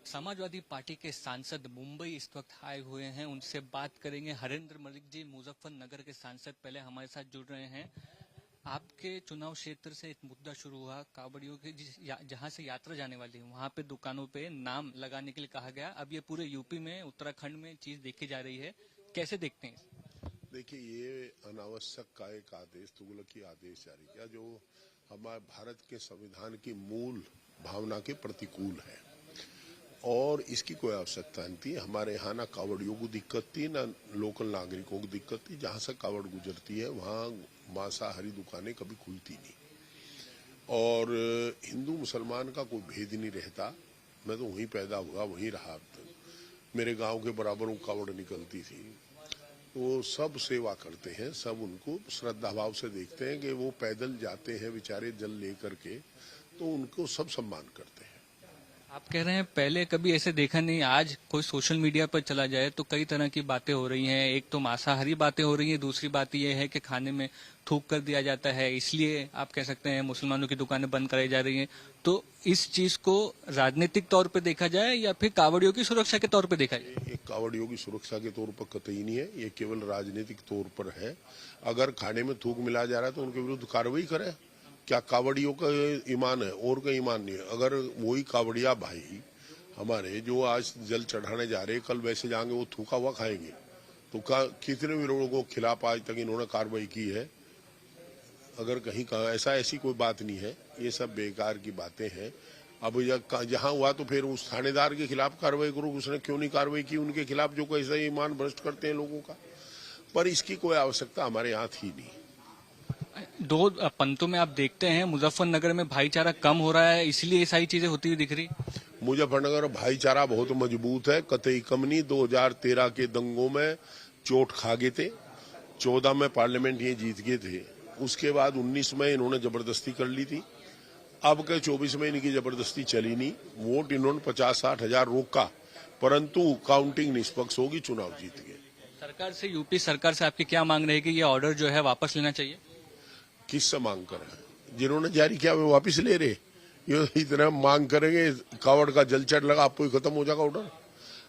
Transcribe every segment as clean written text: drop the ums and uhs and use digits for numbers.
Samajwadi party के सांसद मुंबई इस वक्त आए हुए हैं, उनसे बात करेंगे। हरेंद्र मलिक जी मुजफ्फरनगर के सांसद पहले हमारे साथ जुड़ रहे हैं। आपके चुनाव क्षेत्र से एक मुद्दा शुरू हुआ, कांवड़ियों की जहां से यात्रा जाने वाली है वहां पे दुकानों पे नाम लगाने के लिए कहा गया। अब ये पूरे यूपी में, उत्तराखंड में चीज देखी जा रही है, कैसे देखते हैं? देखिए, ये अनावश्यक का एक आदेश, तुगलकी आदेश जारी किया जो हमारे भारत के संविधान की मूल भावना के प्रतिकूल है और इसकी कोई आवश्यकता नहीं थी। हमारे यहाँ ना कावड़ियों को दिक्कत थी, ना लोकल नागरिकों को दिक्कत थी। जहाँ से कावड़ गुजरती है वहाँ मांसाहारी दुकानें कभी खुलती नहीं और हिंदू मुसलमान का कोई भेद नहीं रहता। मैं तो वहीं पैदा हुआ, वहीं रहा। मेरे गांव के बराबर वो कावड़ निकलती थी। वो सब सेवा करते हैं, सब उनको श्रद्धा भाव से देखते हैं कि वो पैदल जाते हैं बेचारे जल लेकर के, तो उनको सब सम्मान करते हैं। आप कह रहे हैं पहले कभी ऐसे देखा नहीं, आज कोई सोशल मीडिया पर चला जाए तो कई तरह की बातें हो रही हैं। एक तो मांसाहारी बातें हो रही हैं, दूसरी बात यह है कि खाने में थूक कर दिया जाता है, इसलिए आप कह सकते हैं मुसलमानों की दुकानें बंद कराई जा रही हैं। तो इस चीज को राजनीतिक तौर पर देखा जाए या फिर कांवड़ियों की सुरक्षा के तौर पर देखा जाए? ये कावड़ियों की सुरक्षा के तौर पर कतई नहीं है, ये केवल राजनीतिक तौर पर है। अगर खाने में थूक मिला जा रहा है तो उनके विरुद्ध कार्रवाई करें। क्या कावड़ियों का ईमान है और का ईमान नहीं है? अगर वही कावड़िया भाई हमारे जो आज जल चढ़ाने जा रहे, कल वैसे जाएंगे वो थूका हुआ खाएंगे, तो कितने भी लोगों को खिलाफ आज तक इन्होंने कार्रवाई की है? अगर कहीं कहा ऐसी कोई बात नहीं है, ये सब बेकार की बातें हैं। अब जहाँ हुआ तो फिर उस थानेदार के खिलाफ कार्रवाई करो, उसने क्यों नहीं कार्रवाई की उनके खिलाफ जो कैसा ईमान भ्रष्ट करते हैं लोगों का। पर इसकी कोई आवश्यकता हमारे यहाँ थी नहीं। दो पंतों में आप देखते हैं मुजफ्फरनगर में भाईचारा कम हो रहा है, इसलिए ये सारी चीजें होती हुई दिख रही। मुजफ्फरनगर भाईचारा बहुत मजबूत है, कतई कम नहीं। 2013 के दंगों में चोट खा गए थे, 14 में पार्लियामेंट ये जीत गए थे, उसके बाद 19 में इन्होंने जबरदस्ती कर ली थी। अब के 24 में इनकी जबरदस्ती चली नहीं। वोट इन्होंने 50-60 हजार रोका, परंतु काउंटिंग निष्पक्ष होगी, चुनाव जीत गए। सरकार से, यूपी सरकार से आपकी क्या मांग रहेगी? ये ऑर्डर जो है वापस लेना चाहिए? किससे मांग कर रहे हैं? जिन्होंने जारी किया वो वापस ले रहे। ये इतना मांग करेंगे, कावड़ का जल चढ़ लगा आपको ही खत्म हो जाएगा ऑर्डर।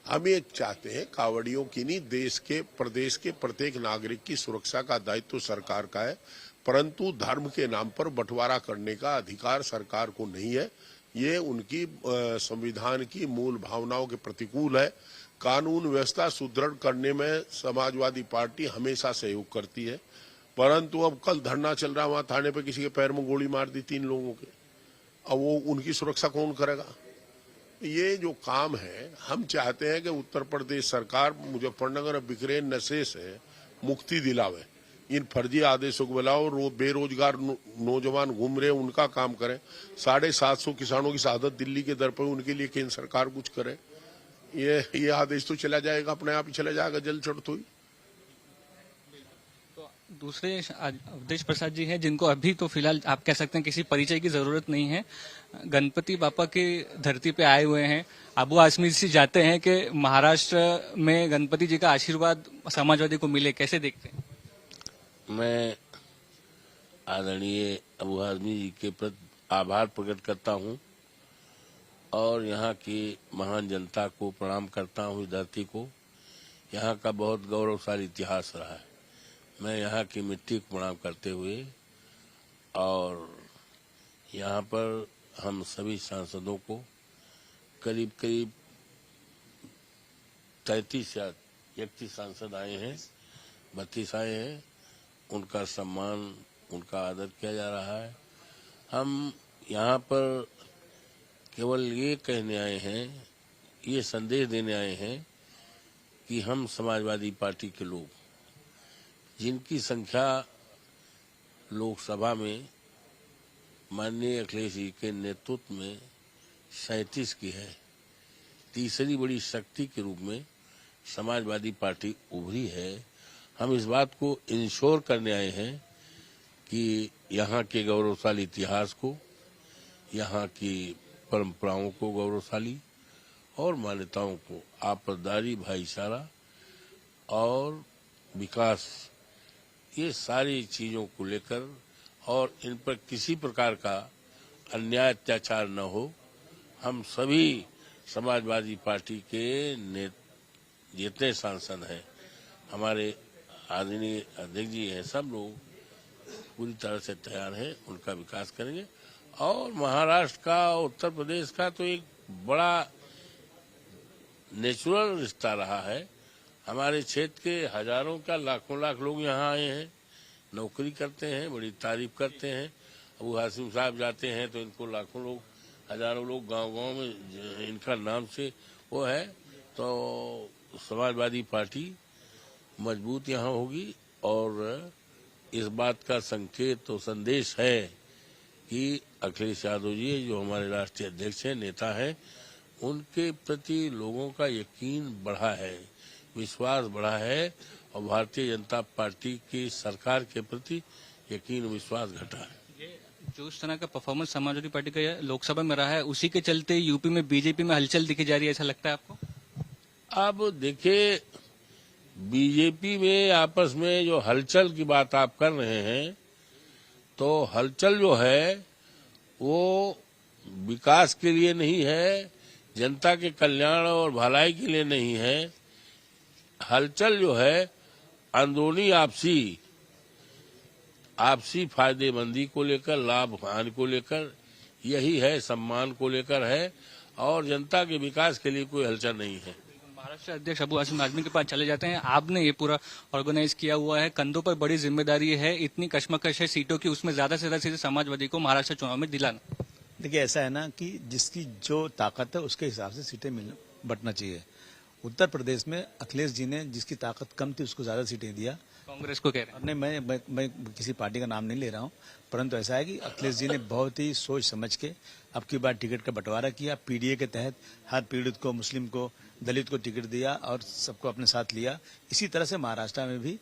हम ये चाहते हैं कावड़ियों की नहीं, देश के प्रदेश के प्रत्येक नागरिक की सुरक्षा का दायित्व सरकार का है, परंतु धर्म के नाम पर बंटवारा करने का अधिकार सरकार को नहीं है। ये उनकी संविधान की मूल भावनाओं के प्रतिकूल है। कानून व्यवस्था सुदृढ़ करने में समाजवादी पार्टी हमेशा सहयोग करती है, परंतु अब कल धरना चल रहा, वहां थाने पे किसी के पैर में गोली मार दी 3 लोगों के। अब वो उनकी सुरक्षा कौन करेगा? ये जो काम है, हम चाहते हैं कि उत्तर प्रदेश सरकार मुजफ्फरनगर बिखरे नशे से मुक्ति दिलावे, इन फर्जी आदेशों को बुलाओ। बेरोजगार नौजवान घूम रहे, उनका काम करें। 750 किसानों की शहादत दिल्ली के दर पर, उनके लिए केंद्र सरकार कुछ करे। ये आदेश तो चला जाएगा, अपने आप ही चला जाएगा जल चढ़ते ही। दूसरे अवधेश प्रसाद जी हैं, जिनको अभी तो फिलहाल आप कह सकते हैं किसी परिचय की जरूरत नहीं है। गणपति बापा की धरती पे आए हुए हैं। अबू आसमी जी जाते हैं कि महाराष्ट्र में गणपति जी का आशीर्वाद समाजवादी को मिले, कैसे देखते हैं? मैं आदरणीय अबू आजमी जी के प्रति आभार प्रकट करता हूं और यहाँ की महान जनता को प्रणाम करता हूं। इस धरती को, यहाँ का बहुत गौरवशाली इतिहास रहा है। मैं यहाँ की मिट्टी को प्रणाम करते हुए और यहाँ पर हम सभी सांसदों को करीब 33 या 31 सांसद आए हैं, 32 आए हैं, उनका सम्मान, उनका आदर किया जा रहा है। हम यहाँ पर केवल ये कहने आए हैं, ये संदेश देने आए हैं कि हम समाजवादी पार्टी के लोग, जिनकी संख्या लोकसभा में माननीय अखिलेश जी के नेतृत्व में 37 की है, तीसरी बड़ी शक्ति के रूप में समाजवादी पार्टी उभरी है। हम इस बात को इंश्योर करने आए हैं कि यहाँ के गौरवशाली इतिहास को, यहाँ की परंपराओं को गौरवशाली और मान्यताओं को, आपसदारी, भाईचारा और विकास, ये सारी चीजों को लेकर और इन पर किसी प्रकार का अन्याय अत्याचार न हो, हम सभी समाजवादी पार्टी के जितने सांसद हैं, हमारे आदरणीय अध्यक्ष जी हैं, सब लोग पूरी तरह से तैयार हैं, उनका विकास करेंगे। और महाराष्ट्र का, उत्तर प्रदेश का तो एक बड़ा नेचुरल रिश्ता रहा है। हमारे क्षेत्र के हजारों का लाखों लाख लोग यहाँ आए हैं, नौकरी करते हैं, बड़ी तारीफ करते हैं। अबू हासिम साहब जाते हैं तो इनको लाखों लोग, हजारों लोग गांव-गांव में इनका नाम से वो है। तो समाजवादी पार्टी मजबूत यहाँ होगी और इस बात का संकेत तो संदेश है कि अखिलेश यादव जी जो हमारे राष्ट्रीय अध्यक्ष हैं, नेता हैं, उनके प्रति लोगों का यकीन बढ़ा है, विश्वास बढ़ा है और भारतीय जनता पार्टी की सरकार के प्रति यकीन विश्वास घटा है। जो इस तरह का परफॉर्मेंस समाजवादी पार्टी का लोकसभा में रहा है, उसी के चलते यूपी में बीजेपी में हलचल दिखी जा रही है, ऐसा लगता है आपको? अब देखिए, बीजेपी में आपस में जो हलचल की बात आप कर रहे हैं, तो हलचल जो है वो विकास के लिए नहीं है, जनता के कल्याण और भलाई के लिए नहीं है। हलचल जो है अंदरूनी आपसी फायदेमंदी को लेकर, लाभ हानि को लेकर, यही है, सम्मान को लेकर है और जनता के विकास के लिए कोई हलचल नहीं है। महाराष्ट्र अध्यक्ष अबू हासिम आजमी के पास चले जाते हैं, आपने ये पूरा ऑर्गेनाइज किया हुआ है, कंधों पर बड़ी जिम्मेदारी है, इतनी कश्मकश है सीटों की, उसमें ज्यादा से ज्यादा सीटें समाजवादी को महाराष्ट्र चुनाव में दिलाना। देखिए, ऐसा है ना कि जिसकी जो ताकत है उसके हिसाब से सीटें बंटना चाहिए। उत्तर प्रदेश में अखिलेश जी ने जिसकी ताकत कम थी उसको ज्यादा सीटें दिया। कांग्रेस को कह रहे हैं? नहीं, मैं किसी पार्टी का नाम नहीं ले रहा हूं, परंतु ऐसा है कि अखिलेश जी ने बहुत ही सोच समझ के अब की बार टिकट का बंटवारा किया। पीडीए के तहत हर पीड़ित को, मुस्लिम को, दलित को टिकट दिया और सबको अपने साथ लिया। इसी तरह से महाराष्ट्र में भी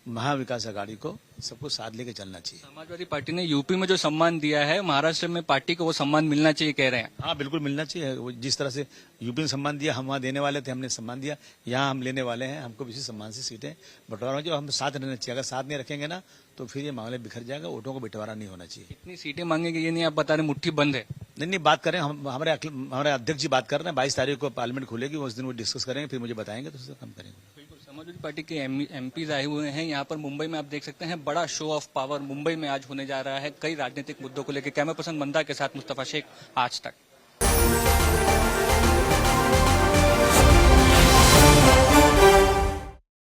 महाविकास आघाड़ी को सबको साथ लेके चलना चाहिए। समाजवादी पार्टी ने यूपी में जो सम्मान दिया है, महाराष्ट्र में पार्टी को वो सम्मान मिलना चाहिए कह रहे हैं? हाँ, बिल्कुल मिलना चाहिए। वो जिस तरह से यूपी ने सम्मान दिया, हम वहाँ देने वाले थे, हमने सम्मान दिया, यहाँ हम लेने वाले हैं। हमको इसी सम्मान से सीटें बंटवारा जो हम साथ रहना चाहिए। अगर साथ नहीं रखेंगे ना तो फिर ये मामले बिखर जाएगा, वोटों को बंटवारा नहीं होना चाहिए। इतनी सीटें मांगेंगे ये नहीं आप बता रहे, मुट्ठी बंद है? नहीं, बात करें, हमारे अध्यक्ष जी बात कर रहे हैं। 22 तारीख को पार्लियामेंट खुलेगी, उस दिन वो डिस्कस करेंगे, फिर मुझे बताएंगे तो उससे कम करेंगे। समाजवादी पार्टी के एमपीज आए हुए हैं यहाँ पर मुंबई में, आप देख सकते हैं बड़ा शो ऑफ पावर मुंबई में आज होने जा रहा है, कई राजनीतिक मुद्दों को लेकर। कैमरा पर्सन मंदा के साथ मुस्तफा शेख, आज तक।